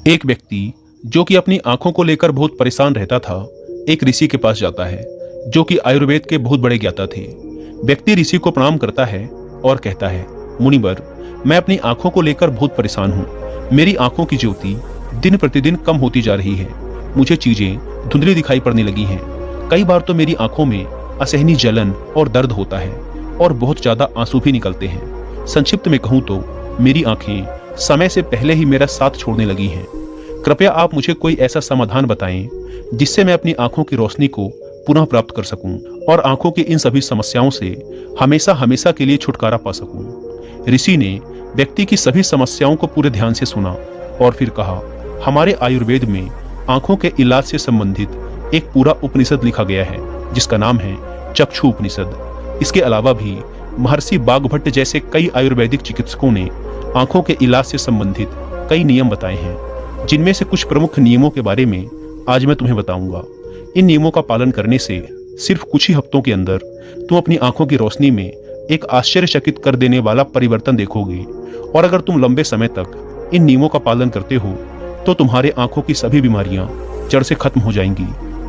एक व्यक्ति जो कि अपनी आंखों को लेकर बहुत परेशान रहता था, एक ऋषि के पास जाता है जो कि आयुर्वेद के बहुत बड़े ज्ञाता थे। व्यक्ति ऋषि को प्रणाम करता है और कहता है, मुनिवर, मैं अपनी आंखों को लेकर बहुत परेशान हूँ। मेरी आंखों की ज्योति दिन प्रतिदिन कम होती जा रही है। मुझे चीजें धुंधली दिखाई पड़ने लगी हैं। कई बार तो मेरी आंखों में असहनीय जलन और दर्द होता है और बहुत ज्यादा आंसू भी निकलते हैं। संक्षिप्त में कहूँ तो मेरी आंखें समय से पहले ही मेरा साथ छोड़ने लगी हैं। कृपया आप मुझे कोई ऐसा समाधान बताएं जिससे मैं अपनी आंखों की रोशनी को पुनः प्राप्त कर सकूं और आंखों की इन सभी समस्याओं से हमेशा हमेशा के लिए छुटकारा पा सकूं। ऋषि ने व्यक्ति की सभी समस्याओं को पूरे ध्यान से सुना और फिर कहा, हमारे आयुर्वेद में आंखों के इलाज से संबंधित एक पूरा उपनिषद लिखा गया है जिसका नाम है चक्षु उपनिषद। इसके अलावा भी महर्षि बाघभट्ट जैसे कई आयुर्वेदिक चिकित्सकों ने आंखों के इलाज से संबंधित कई नियम बताए हैं, जिनमें से कुछ प्रमुख नियमों के बारे में आज मैं तुम्हें बताऊंगा। इन नियमों का पालन करने से सिर्फ कुछ ही हफ्तों के अंदर तुम अपनी आंखों की रोशनी में एक आश्चर्यचकित कर देने वाला परिवर्तन देखोगे। और अगर तुम लंबे समय तक इन नियमों का पालन करते हो तो तुम्हारे आंखों की सभी बीमारियां जड़ से खत्म हो जाएंगी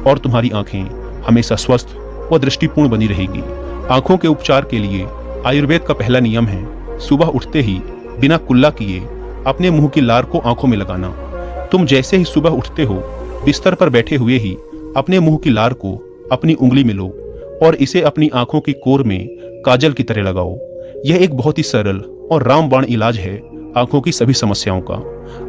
और तुम्हारी आंखें हमेशा स्वस्थ व दृष्टिपूर्ण बनी रहेगी। आंखों के उपचार के लिए आयुर्वेद का पहला नियम है, सुबह उठते ही बिना कुल्ला किए अपने मुंह की लार को आंखों में लगाना। तुम जैसे ही सुबह उठते हो, बिस्तर पर बैठे हुए ही अपने मुंह की लार को अपनी उंगली में लो और इसे अपनी आंखों की कोर में काजल की तरह लगाओ। यह एक बहुत ही सरल और रामबाण इलाज है आंखों की सभी समस्याओं का।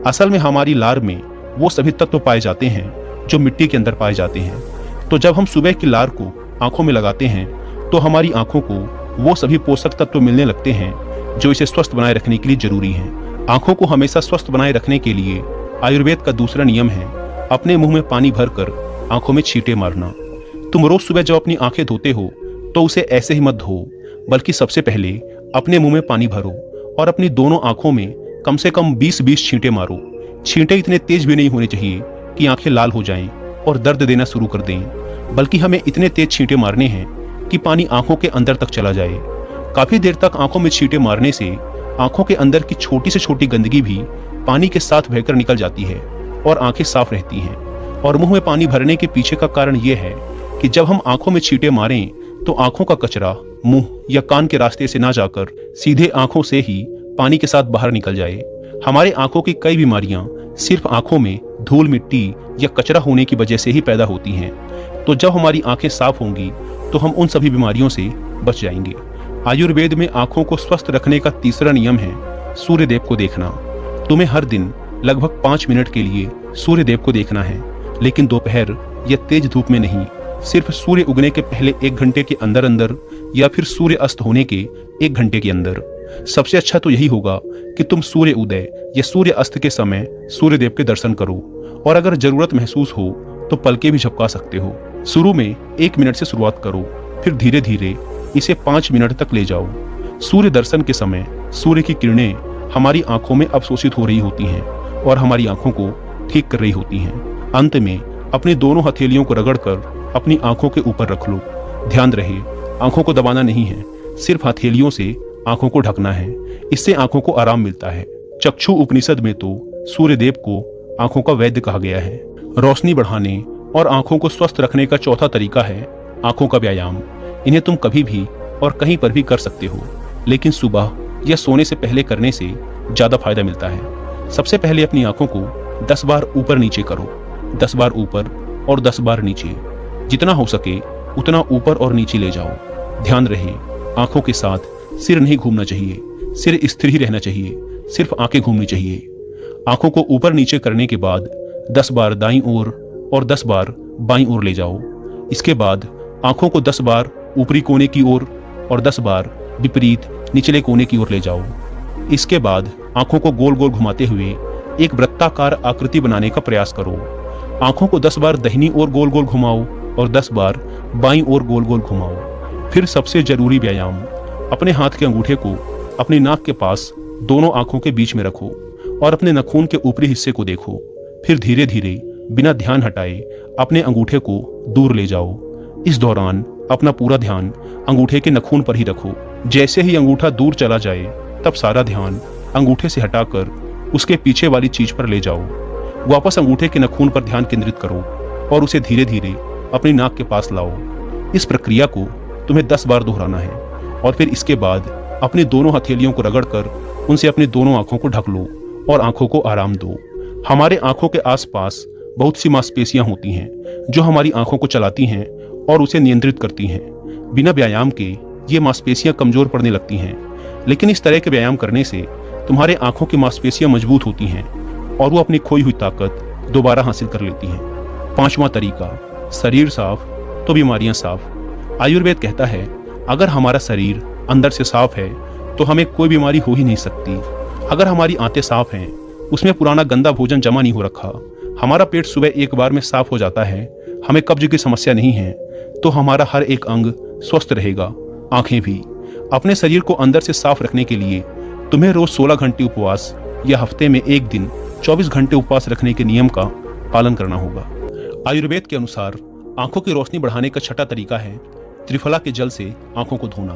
असल में हमारी लार में वो सभी तत्व पाए जाते हैं जो मिट्टी के अंदर पाए जाते हैं। तो जब हम सुबह की लार को आंखों में लगाते हैं तो हमारी आंखों को वो सभी पोषक तत्व मिलने लगते हैं जो इसे स्वस्थ बनाए रखने के लिए जरूरी हैं। आंखों को हमेशा स्वस्थ बनाए रखने के लिए आयुर्वेद का दूसरा नियम है, अपने मुंह में पानी भरकर आंखों में छींटे मारना। तुम रोज सुबह जब अपनी आंखें धोते हो तो उसे ऐसे ही मत धो, बल्कि सबसे पहले अपने मुंह में पानी भरो और अपनी दोनों आंखों में कम से कम 20-20 छींटे मारो। छींटे इतने तेज भी नहीं होने चाहिए कि आंखें लाल हो जाएं और दर्द देना शुरू कर दें, बल्कि हमें इतने तेज छींटे मारने हैं कि पानी आंखों के अंदर तक चला जाए। काफी देर तक आंखों में छींटे मारने से आंखों के अंदर की छोटी से छोटी गंदगी भी पानी के साथ बहकर निकल जाती है और आंखें साफ रहती हैं। और मुंह में पानी भरने के पीछे का कारण यह है कि जब हम आंखों में छींटे मारें तो आंखों का कचरा मुंह या कान के रास्ते से ना जाकर सीधे आंखों से ही पानी के साथ बाहर निकल जाए। हमारे आंखों की कई बीमारियां सिर्फ आंखों में धूल मिट्टी या कचरा होने की वजह से ही पैदा होती हैं। तो जब हमारी आंखें साफ होंगी तो हम उन सभी बीमारियों से बच जाएंगे। आयुर्वेद में आंखों को स्वस्थ रखने का तीसरा नियम है सूर्यदेव को देखना। तुम्हें हर दिन लगभग 5 मिनट के लिए सूर्यदेव को देखना है, लेकिन दोपहर या तेज धूप में नहीं, सिर्फ सूर्य उगने के पहले 1 घंटे के अंदर अंदर या फिर सूर्य अस्त होने के 1 घंटे के अंदर। सबसे अच्छा तो यही होगा कि तुम सूर्य उदय या सूर्य अस्त के समय सूर्यदेव के दर्शन करो और अगर जरूरत महसूस हो तो पलकें भी झपका सकते हो। शुरू में 1 मिनट से शुरुआत करो, फिर धीरे धीरे इसे 5 मिनट तक ले जाओ। सूर्य दर्शन के समय सूर्य की किरणें हमारी आंखों में अवशोषित हो रही होती हैं और हमारी आंखों को ठीक कर रही होती हैं। अंत में अपनी दोनों हथेलियों को रगड़कर अपनी आंखों के ऊपर रख लो। ध्यान रहे, आंखों को दबाना नहीं है, सिर्फ हथेलियों से आंखों को ढकना है। इससे आंखों को आराम मिलता है। चक्षु उपनिषद में तो सूर्यदेव को आंखों का वैद्य कहा गया है। रोशनी बढ़ाने और आंखों को स्वस्थ रखने का चौथा तरीका है आंखों का व्यायाम। इन्हें तुम कभी भी और कहीं पर भी कर सकते हो, लेकिन सुबह या सोने से पहले करने से ज्यादा फायदा मिलता है। सबसे पहले अपनी आंखों को 10 बार ऊपर नीचे करो, 10 बार ऊपर और 10 बार नीचे। जितना हो सके उतना ऊपर और नीचे ले जाओ। ध्यान रहे, आंखों के साथ सिर नहीं घूमना चाहिए, सिर स्थिर ही रहना चाहिए, सिर्फ आंखें घूमनी चाहिए। आंखों को ऊपर नीचे करने के बाद 10 बार दाईं ओर और 10 बार बाईं ओर ले जाओ। इसके बाद आंखों को 10 बार ऊपरी कोने की ओर और 10 बार विपरीत निचले कोने की ओर ले जाओ। इसके बाद आंखों को गोल गोल घुमाते हुए एक वृत्ताकार आकृति बनाने का प्रयास करो। आंखों को 10 बार दाहिनी ओर गोल गोल घुमाओ और 10 बार बाईं ओर गोल गोल घुमाओ। फिर सबसे जरूरी व्यायाम, अपने हाथ के अंगूठे को अपनी नाक के पास दोनों आंखों के बीच में रखो और अपने नाखून के ऊपरी हिस्से को देखो। फिर धीरे धीरे बिना ध्यान हटाए अपने अंगूठे को दूर ले जाओ। इस दौरान अपना पूरा ध्यान अंगूठे के नाखून पर ही रखो। जैसे ही अंगूठा दूर चला जाए तब सारा ध्यान अंगूठे से हटाकर उसके पीछे वाली चीज पर ले जाओ। वापस अंगूठे के नाखून पर ध्यान केंद्रित करो और उसे धीरे धीरे अपनी नाक के पास लाओ। इस प्रक्रिया को तुम्हें 10 बार दोहराना है और फिर इसके बाद अपनी दोनों हथेलियों को रगड़कर उनसे अपनी दोनों आंखों को ढक लो और आंखों को आराम दो। हमारे आंखों के आसपास बहुत सी मांसपेशियां होती हैं जो हमारी आंखों को चलाती हैं और उसे नियंत्रित करती हैं। बिना व्यायाम के ये मांसपेशियां कमजोर पड़ने लगती हैं, लेकिन इस तरह के व्यायाम करने से तुम्हारे आंखों की मांसपेशियां मजबूत होती हैं और वो अपनी खोई हुई ताकत दोबारा हासिल कर लेती हैं। 5वां तरीका, शरीर साफ तो बीमारियां साफ। आयुर्वेद कहता है अगर हमारा शरीर अंदर से साफ है तो हमें कोई बीमारी हो ही नहीं सकती। अगर हमारी आंतें साफ हैं, उसमें पुराना गंदा भोजन जमा नहीं हो रखा, हमारा पेट सुबह एक बार में साफ हो जाता है, हमें कब्ज की समस्या नहीं है, तो हमारा हर एक अंग स्वस्थ रहेगा, आंखें भी। अपने शरीर को अंदर से साफ रखने के लिए तुम्हें रोज 16 घंटे उपवास या हफ्ते में एक दिन 24 घंटे उपवास रखने के नियम का पालन करना होगा। आयुर्वेद के अनुसार आंखों की रोशनी बढ़ाने का 6वां तरीका है त्रिफला के जल से आंखों को धोना।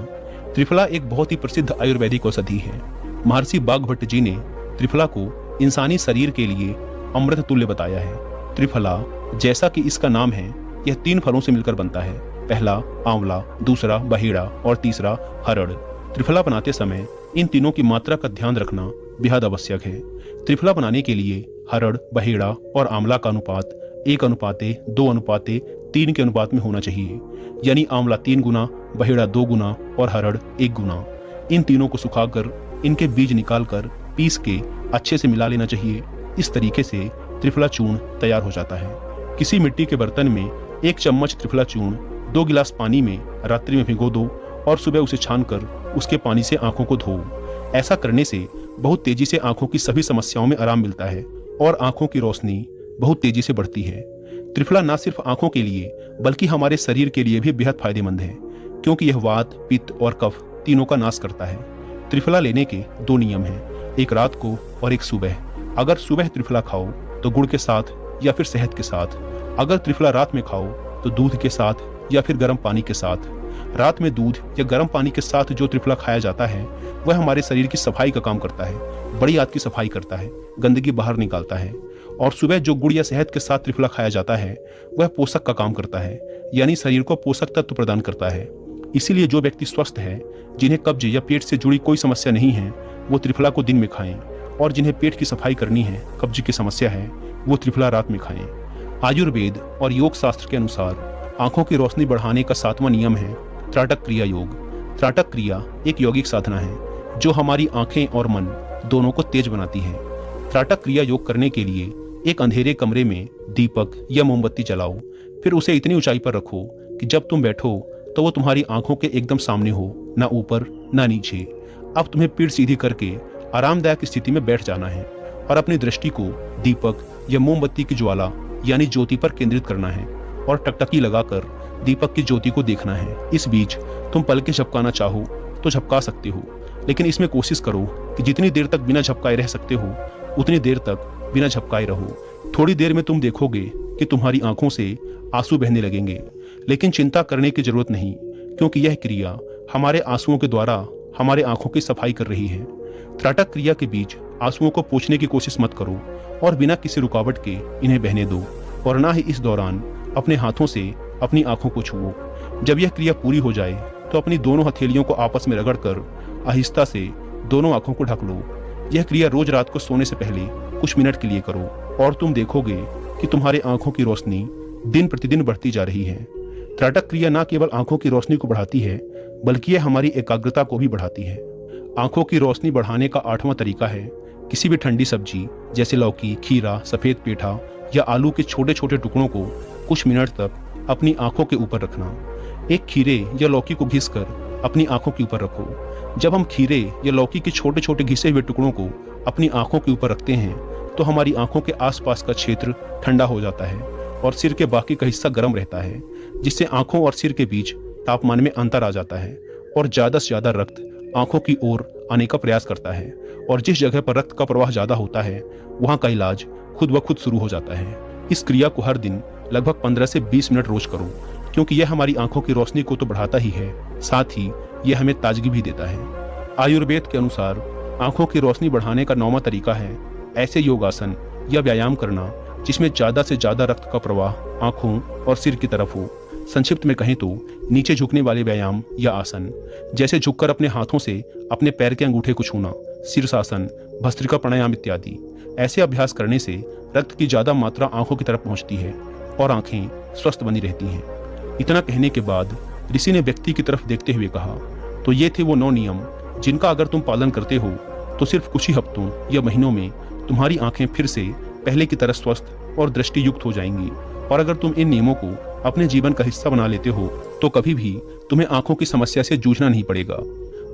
त्रिफला एक बहुत ही प्रसिद्ध आयुर्वेदिक औषधि है। महर्षि बाघभट्ट जी ने त्रिफला को इंसानी शरीर के लिए अमृत तुल्य बताया है। त्रिफला, जैसा कि इसका नाम है, यह 3 फलों से मिलकर बनता है। पहला आंवला, दूसरा बहेड़ा और तीसरा हरड़। त्रिफला बनाते समय इन तीनों की मात्रा का ध्यान रखना बेहद आवश्यक है। त्रिफला बनाने के लिए हरड़, बहेड़ा और आंवला का अनुपात 1:2:3 के अनुपात में होना चाहिए, यानी आंवला 3 गुना, बहेड़ा 2 गुना और हरड़ 1 गुना। इन तीनों को सुखाकर इनके बीज निकालकर पीस के अच्छे से मिला लेना चाहिए। इस तरीके से त्रिफला चूर्ण तैयार हो जाता है। किसी मिट्टी के बर्तन में 1 चम्मच त्रिफला चूर्ण 2 गिलास पानी में रात्रि में भिगो दो और सुबह उसे छानकर उसके पानी से आंखों को धो। ऐसा करने से बहुत तेजी से आंखों की सभी समस्याओं में आराम मिलता है और आंखों की रोशनी बहुत तेजी से बढ़ती है। त्रिफला न सिर्फ आंखों के लिए बल्कि हमारे शरीर के लिए भी बेहद फायदेमंद है, क्योंकि यह वात, पित्त और कफ तीनों का नाश करता है। त्रिफला लेने के 2 नियम हैं, एक रात को और एक सुबह। अगर सुबह त्रिफला खाओ तो गुड़ के साथ या फिर शहद के साथ। अगर त्रिफला रात में खाओ तो दूध के साथ या फिर गर्म पानी के साथ। रात में दूध या गर्म पानी के साथ जो त्रिफला खाया जाता है वह हमारे शरीर की सफाई का काम करता है, बड़ी आंत की सफाई करता है, गंदगी बाहर निकालता है। और सुबह जो गुड़ या शहद के साथ त्रिफला खाया जाता है वह पोषक का काम करता है, यानी शरीर को पोषक तत्व प्रदान करता है। इसीलिए जो व्यक्ति स्वस्थ है, जिन्हें कब्ज या पेट से जुड़ी कोई समस्या नहीं है, वो त्रिफला को दिन में खाएं, और जिन्हें पेट की सफाई करनी है, कब्ज की समस्या है, वो त्रिफला रात में खाएं। आयुर्वेद और योग शास्त्र के अनुसार आंखों की रोशनी बढ़ाने का 7वां नियम है त्राटक क्रिया योग। त्राटक क्रिया एक यौगिक साधना है जो हमारी आंखें और मन दोनों को तेज बनाती है। त्राटक क्रिया योग करने के लिए एक अंधेरे कमरे में दीपक या मोमबत्ती जलाओ, फिर उसे इतनी ऊंचाई पर रखो कि जब तुम बैठो तो वो तुम्हारी आंखों के एकदम सामने हो, ना ऊपर ना नीचे। अब तुम्हें पीठ सीधी करके आरामदायक स्थिति में बैठ जाना है और अपनी दृष्टि को दीपक या मोमबत्ती की ज्वाला यानी ज्योति पर केंद्रित करना है और टकटकी लगाकर दीपक की ज्योति को देखना है। इस बीच तुम पलकें झपकाना चाहो तो झपका सकते हो, लेकिन इसमें कोशिश करो कि जितनी देर तक बिना झपकाए रह सकते हो उतनी देर तक बिना झपकाए रहो। थोड़ी देर में तुम देखोगे कि तुम्हारी आंखों से आंसू बहने लगेंगे, लेकिन चिंता करने की जरूरत नहीं, क्योंकि यह क्रिया हमारे आंसुओं के द्वारा हमारे आंखों की सफाई कर रही है। त्राटक क्रिया के बीच आंसुओं को पोंछने की कोशिश मत करो और बिना किसी रुकावट के इन्हें बहने दो, और ना ही इस दौरान अपने हाथों से अपनी आंखों को छुओ। जब यह क्रिया पूरी हो जाए तो अपनी दोनों हथेलियों को आपस में रगड़कर आहिस्ता से दोनों आंखों को ढक लो। यह क्रिया रोज रात को सोने से पहले कुछ मिनट के लिए करो और तुम देखोगे कि तुम्हारे आंखों की रोशनी दिन प्रतिदिन बढ़ती जा रही है। त्राटक क्रिया न केवल आंखों की रोशनी को बढ़ाती है बल्कि यह हमारी एकाग्रता को भी बढ़ाती है। आंखों की रोशनी बढ़ाने का 8वां तरीका है किसी भी ठंडी सब्जी जैसे लौकी, खीरा, सफेद पेठा या आलू के छोटे छोटे टुकड़ों को कुछ मिनट तक अपनी आंखों के ऊपर रखना। एक खीरे या लौकी को घिसकर अपनी आंखों के ऊपर रखो। जब हम खीरे या लौकी के छोटे छोटे घिसे हुए टुकड़ों को अपनी आंखों के ऊपर रखते हैं तो हमारी आंखों के आसपास का क्षेत्र ठंडा हो जाता है और सिर के बाकी का हिस्सा गर्म रहता है, जिससे आंखों और सिर के बीच तापमान में अंतर आ जाता है और ज्यादा से ज्यादा रक्त आंखों की ओर आने का प्रयास करता है। और जिस जगह पर रक्त का प्रवाह ज्यादा होता है वहां का इलाज खुद ब खुद शुरू हो जाता है। इस क्रिया को हर दिन लगभग 15 से 20 मिनट रोज करो, क्योंकि यह हमारी आंखों की रोशनी को तो बढ़ाता ही है, साथ ही यह हमें ताजगी भी देता है। आयुर्वेद के अनुसार आंखों की रोशनी बढ़ाने का 9वां तरीका है ऐसे योगासन या व्यायाम करना जिसमें ज़्यादा से ज़्यादा रक्त का प्रवाह आँखों और सिर की तरफ हो। संक्षिप्त में कहें तो नीचे झुकने वाले व्यायाम या आसन, जैसे झुककर अपने हाथों से अपने पैर के अंगूठे को छूना, शीर्षासन, भस्त्रिका प्राणायाम इत्यादि। ऐसे अभ्यास करने से रक्त की ज़्यादा मात्रा आँखों की तरफ पहुँचती है और आँखें स्वस्थ बनी रहती हैं। इतना कहने के बाद ऋषि ने व्यक्ति की तरफ देखते हुए कहा, तो ये थे वो 9 नियम जिनका अगर तुम पालन करते हो तो सिर्फ कुछ ही हफ्तों या महीनों में तुम्हारी आंखें फिर से पहले की तरह स्वस्थ और दृष्टि युक्त हो जाएंगी। और अगर तुम इन नियमों को अपने जीवन का हिस्सा बना लेते हो तो कभी भी तुम्हें आंखों की समस्या से जूझना नहीं पड़ेगा।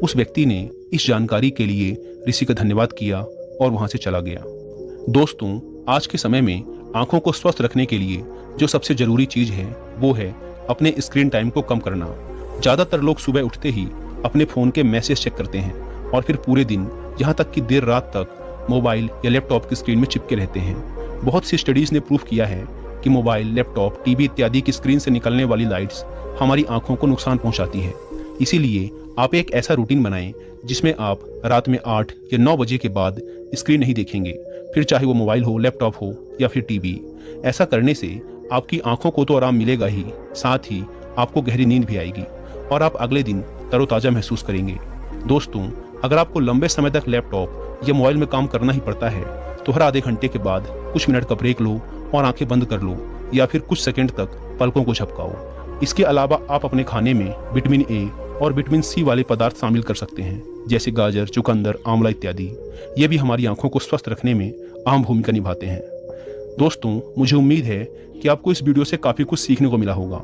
उस व्यक्ति ने इस जानकारी के लिए ऋषि का धन्यवाद किया और वहां से चला गया। दोस्तों, आज के समय में आंखों को स्वस्थ रखने के लिए जो सबसे जरूरी चीज है वो है अपने स्क्रीन टाइम को कम करना। ज्यादातर लोग सुबह उठते ही अपने फोन के मैसेज चेक करते हैं और फिर पूरे दिन, यहाँ तक कि देर रात तक मोबाइल या लैपटॉप की स्क्रीन में चिपके रहते हैं। बहुत सी स्टडीज ने प्रूव किया है कि मोबाइल, लैपटॉप, टीवी इत्यादि की स्क्रीन से निकलने वाली लाइट्स हमारी आंखों को नुकसान पहुंचाती है। इसीलिए आप एक ऐसा रूटीन बनाएं जिसमें आप रात में 8 या 9 बजे के बाद स्क्रीन नहीं देखेंगे, फिर चाहे वो मोबाइल हो, लैपटॉप हो या फिर टीवी। ऐसा करने से आपकी आंखों को तो आराम मिलेगा ही, साथ ही आपको गहरी नींद भी आएगी और आप अगले दिन तरोताजा महसूस करेंगे। दोस्तों, अगर आपको लंबे समय तक लैपटॉप या मोबाइल में काम करना ही पड़ता है तो हर आधे घंटे के बाद कुछ मिनट का ब्रेक लो और आंखें बंद कर लो या फिर कुछ सेकंड तक पलकों को झपकाओ। इसके अलावा आप अपने खाने में विटामिन ए और विटामिन सी वाले पदार्थ शामिल कर सकते हैं, जैसे गाजर, चुकंदर, आंवला इत्यादि। ये भी हमारी आंखों को स्वस्थ रखने में अहम भूमिका निभाते हैं। दोस्तों, मुझे उम्मीद है कि आपको इस वीडियो से काफ़ी कुछ सीखने को मिला होगा।